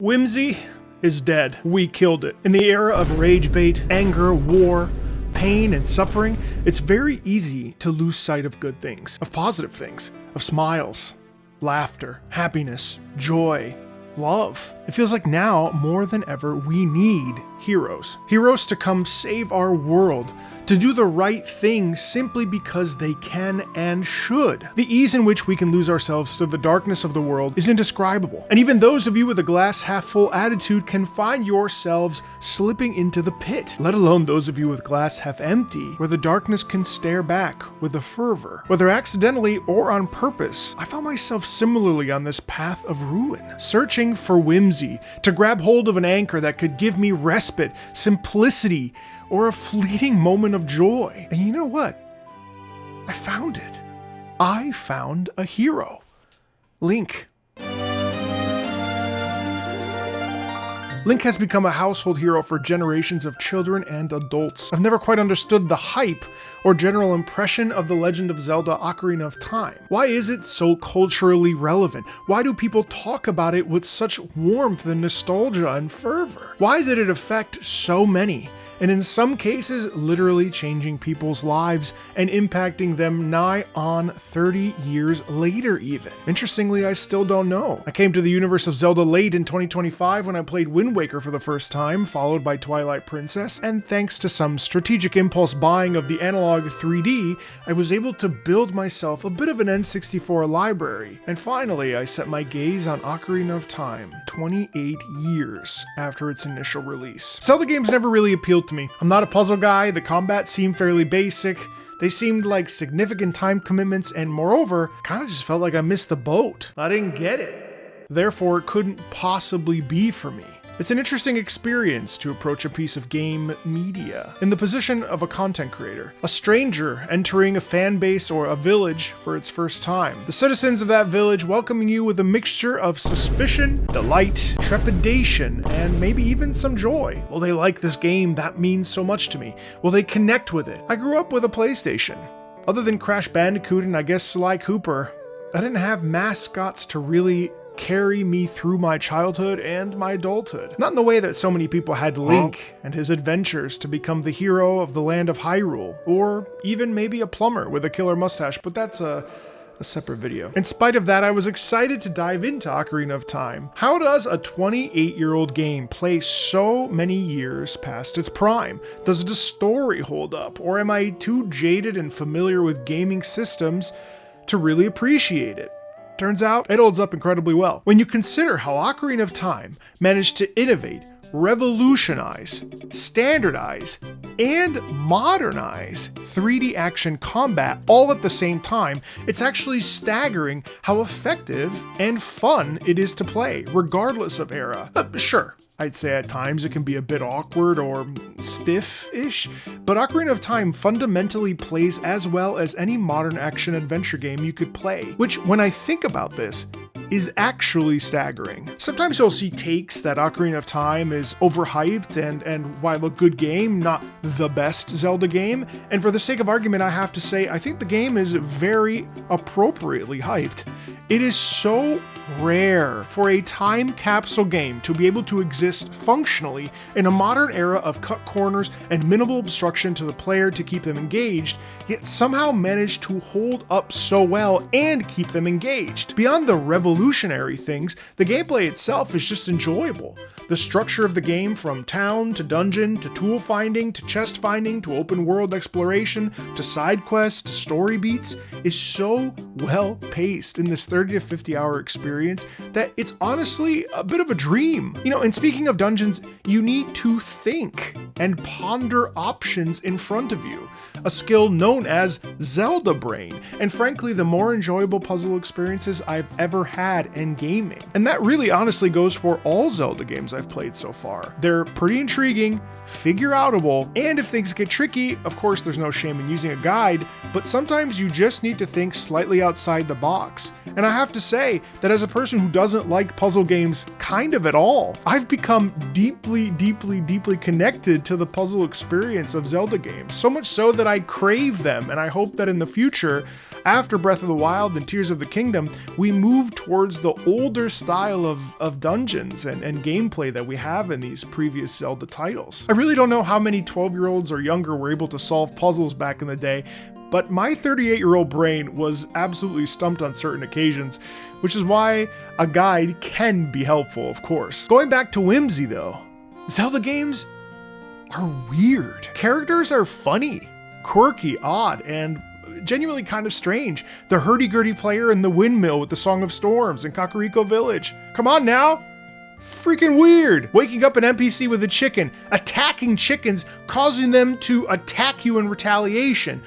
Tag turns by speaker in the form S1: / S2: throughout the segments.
S1: Whimsy is dead. We killed it. In the era of rage bait, anger, war, pain, and suffering, it's very easy to lose sight of good things, of positive things, of smiles, laughter, happiness, joy, love. It feels like now, more than ever, we need heroes. Heroes to come save our world, to do the right thing simply because they can and should. The ease in which we can lose ourselves to the darkness of the world is indescribable. And even those of you with a glass half full attitude can find yourselves slipping into the pit, let alone those of you with glass half empty, where the darkness can stare back with a fervor. Whether accidentally or on purpose, I found myself similarly on this path of ruin, searching for whimsy, to grab hold of an anchor that could give me respite, simplicity, or a fleeting moment of joy. And you know what? I found it. I found a hero. Link. Link has become a household hero for generations of children and adults. I've never quite understood the hype or general impression of The Legend of Zelda: Ocarina of Time. Why is it so culturally relevant? Why do people talk about it with such warmth and nostalgia and fervor? Why did it affect so many? And in some cases, literally changing people's lives and impacting them nigh on 30 years later even. Interestingly, I still don't know. I came to the universe of Zelda late in 2025 when I played Wind Waker for the first time, followed by Twilight Princess, and thanks to some strategic impulse buying of the analog 3D, I was able to build myself a bit of an N64 library. And finally, I set my gaze on Ocarina of Time, 28 years after its initial release. Zelda games never really appealed to me. I'm not a puzzle guy, the combat seemed fairly basic, they seemed like significant time commitments, and moreover, kinda just felt like I missed the boat. I didn't get it. Therefore, it couldn't possibly be for me. It's an interesting experience to approach a piece of game media in the position of a content creator, a stranger entering a fan base or a village for its first time. The citizens of that village welcoming you with a mixture of suspicion, delight, trepidation, and maybe even some joy. Will they like this game? That means so much to me. Will they connect with it? I grew up with a PlayStation. Other than Crash Bandicoot and I guess Sly Cooper, I didn't have mascots to really carry me through my childhood and my adulthood. Not in the way that so many people had Link and his adventures to become the hero of the land of Hyrule, or even maybe a plumber with a killer mustache, but that's a separate video. In spite of that, I was excited to dive into Ocarina of Time. How does a 28-year-old game play so many years past its prime? Does the story hold up, or am I too jaded and familiar with gaming systems to really appreciate it? Turns out, it holds up incredibly well. When you consider how Ocarina of Time managed to innovate, revolutionize, standardize, and modernize 3D action combat all at the same time, it's actually staggering how effective and fun it is to play, regardless of era. Sure, I'd say at times it can be a bit awkward or stiff-ish, but Ocarina of Time fundamentally plays as well as any modern action-adventure game you could play, which, when I think about this, is actually staggering. Sometimes you'll see takes that Ocarina of Time is overhyped and while a good game, not the best Zelda game, and for the sake of argument I have to say I think the game is very appropriately hyped. It is so rare for a time capsule game to be able to exist functionally in a modern era of cut corners and minimal obstruction to the player to keep them engaged, yet somehow manage to hold up so well and keep them engaged. Beyond the revolutionary things, the gameplay itself is just enjoyable. The structure of the game, from town to dungeon to tool finding to chest finding to open world exploration to side quests to story beats, is so well paced in this 30 to 50 hour experience that it's honestly a bit of a dream. You know, and speaking of dungeons, you need to think and ponder options in front of you, a skill known as Zelda brain, and frankly the more enjoyable puzzle experiences I've ever had in gaming. And that really honestly goes for all Zelda games I've played so far. They're pretty intriguing, figure-outable, and if things get tricky, of course there's no shame in using a guide, but sometimes you just need to think slightly outside the box. And I have to say that as a person who doesn't like puzzle games kind of at all, I've become deeply connected to the puzzle experience of Zelda games, so much so that I crave them, and I hope that in the future After Breath of the Wild and Tears of the Kingdom, we move towards the older style of dungeons and gameplay that we have in these previous Zelda titles. I really don't know how many 12-year-olds or younger were able to solve puzzles back in the day, but my 38-year-old brain was absolutely stumped on certain occasions, which is why a guide can be helpful, of course. Going back to whimsy though, Zelda games are weird. Characters are funny, quirky, odd, and genuinely kind of strange. The hurdy-gurdy player in the windmill with the Song of Storms in Kakariko Village. Come on now! Freaking weird! Waking up an NPC with a chicken, attacking chickens, causing them to attack you in retaliation.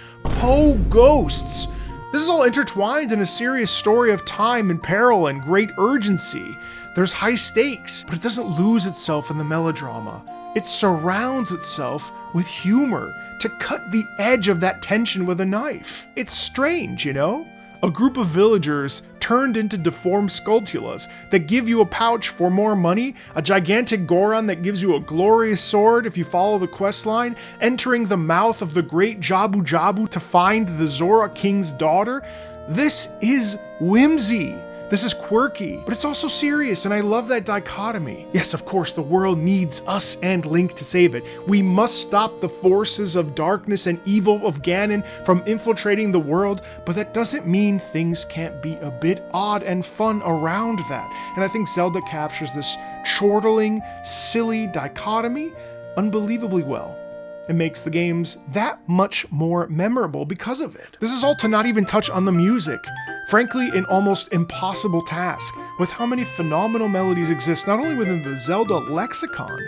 S1: Ghosts! This is all intertwined in a serious story of time and peril and great urgency. There's high stakes, but it doesn't lose itself in the melodrama. It surrounds itself with humor to cut the edge of that tension with a knife. It's strange, you know? A group of villagers turned into deformed sculptulas that give you a pouch for more money, a gigantic Goron that gives you a glorious sword if you follow the questline, entering the mouth of the great Jabu Jabu to find the Zora King's daughter. This is whimsy. This is quirky, but it's also serious, and I love that dichotomy. Yes, of course, the world needs us and Link to save it. We must stop the forces of darkness and evil of Ganon from infiltrating the world, but that doesn't mean things can't be a bit odd and fun around that. And I think Zelda captures this chortling, silly dichotomy unbelievably well. It makes the games that much more memorable because of it. This is all to not even touch on the music. Frankly, an almost impossible task, with how many phenomenal melodies exist not only within the Zelda lexicon,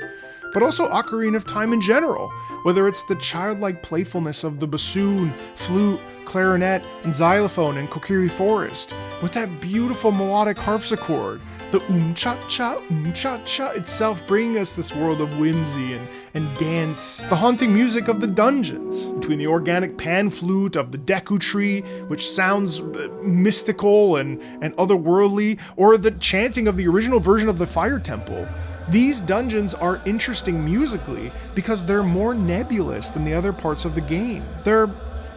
S1: but also Ocarina of Time in general, whether it's the childlike playfulness of the bassoon, flute, clarinet, and xylophone in Kokiri Forest, with that beautiful melodic harpsichord, the cha-cha itself bringing us this world of whimsy and dance, the haunting music of the dungeons, between the organic pan flute of the Deku Tree, which sounds mystical and otherworldly, or the chanting of the original version of the Fire Temple. These dungeons are interesting musically because they're more nebulous than the other parts of the game. They're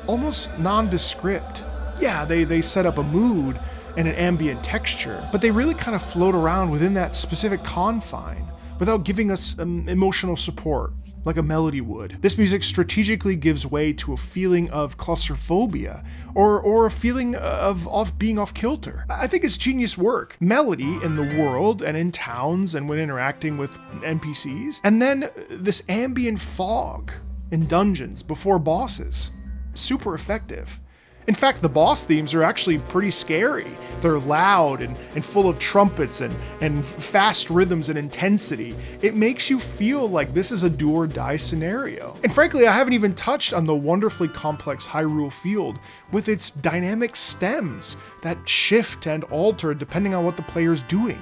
S1: almost nondescript. Yeah, they set up a mood and an ambient texture, but they really kind of float around within that specific confine without giving us emotional support like a melody would. This music strategically gives way to a feeling of claustrophobia or a feeling of being off kilter. I think it's genius work. Melody in the world and in towns and when interacting with NPCs, and then this ambient fog in dungeons before bosses. Super effective. In fact, the boss themes are actually pretty scary. They're loud and full of trumpets and fast rhythms and intensity. It makes you feel like this is a do or die scenario. And frankly, I haven't even touched on the wonderfully complex Hyrule field with its dynamic stems that shift and alter depending on what the player's doing.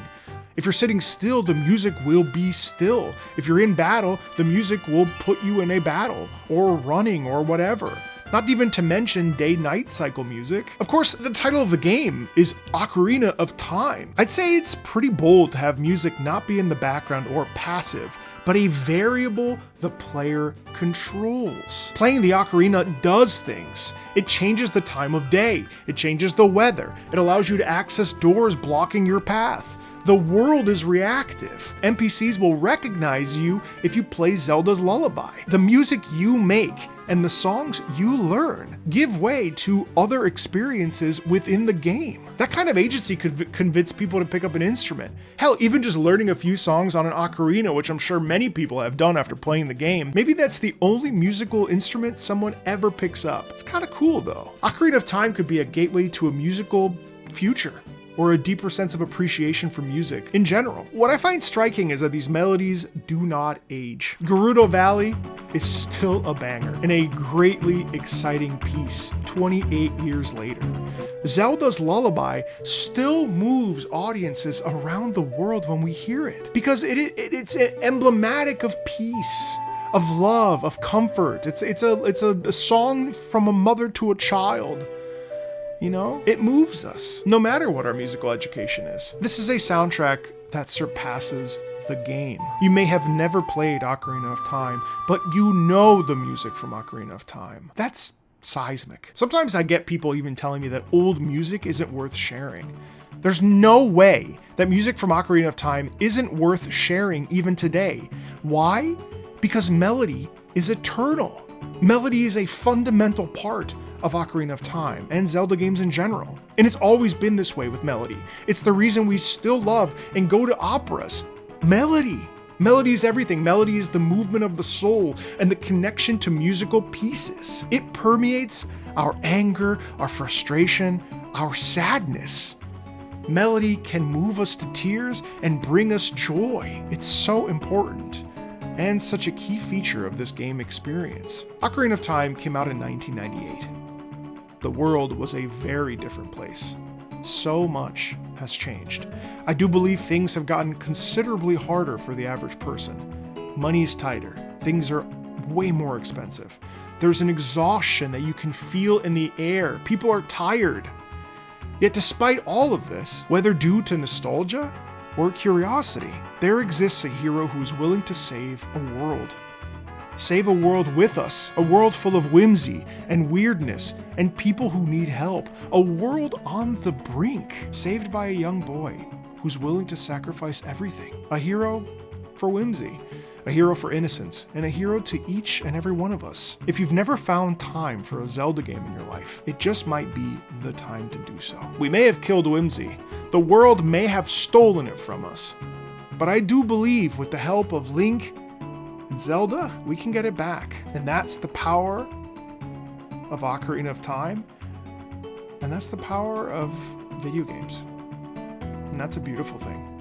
S1: If you're sitting still, the music will be still. If you're in battle, the music will put you in a battle, or running, or whatever. Not even to mention day-night cycle music. Of course, the title of the game is Ocarina of Time. I'd say it's pretty bold to have music not be in the background or passive, but a variable the player controls. Playing the ocarina does things. It changes the time of day. It changes the weather. It allows you to access doors blocking your path. The world is reactive. NPCs will recognize you if you play Zelda's lullaby. The music you make and the songs you learn give way to other experiences within the game. That kind of agency could convince people to pick up an instrument. Hell, even just learning a few songs on an ocarina, which I'm sure many people have done after playing the game. Maybe that's the only musical instrument someone ever picks up. It's kind of cool though. Ocarina of Time could be a gateway to a musical future, or a deeper sense of appreciation for music in general. What I find striking is that these melodies do not age. Gerudo Valley is still a banger and a greatly exciting piece 28 years later. Zelda's Lullaby still moves audiences around the world when we hear it, because it's emblematic of peace, of love, of comfort. It's a song from a mother to a child. You know, it moves us, no matter what our musical education is. This is a soundtrack that surpasses the game. You may have never played Ocarina of Time, but you know the music from Ocarina of Time. That's seismic. Sometimes I get people even telling me that old music isn't worth sharing. There's no way that music from Ocarina of Time isn't worth sharing even today. Why? Because melody is eternal. Melody is a fundamental part of Ocarina of Time and Zelda games in general. And it's always been this way with melody. It's the reason we still love and go to operas. Melody. Melody is everything. Melody is the movement of the soul and the connection to musical pieces. It permeates our anger, our frustration, our sadness. Melody can move us to tears and bring us joy. It's so important and such a key feature of this game experience. Ocarina of Time came out in 1998. The world was a very different place. So much has changed. I do believe things have gotten considerably harder for the average person. Money's tighter. Things are way more expensive. There's an exhaustion that you can feel in the air. People are tired. Yet despite all of this, whether due to nostalgia or curiosity, there exists a hero who is willing to save a world. Save a world with us, a world full of whimsy and weirdness and people who need help, a world on the brink, saved by a young boy who's willing to sacrifice everything. A hero for whimsy, a hero for innocence, and a hero to each and every one of us. If you've never found time for a Zelda game in your life, it just might be the time to do so. We may have killed whimsy, the world may have stolen it from us, but I do believe with the help of Link and Zelda, we can get it back. And that's the power of Ocarina of Time, and that's the power of video games. And that's a beautiful thing.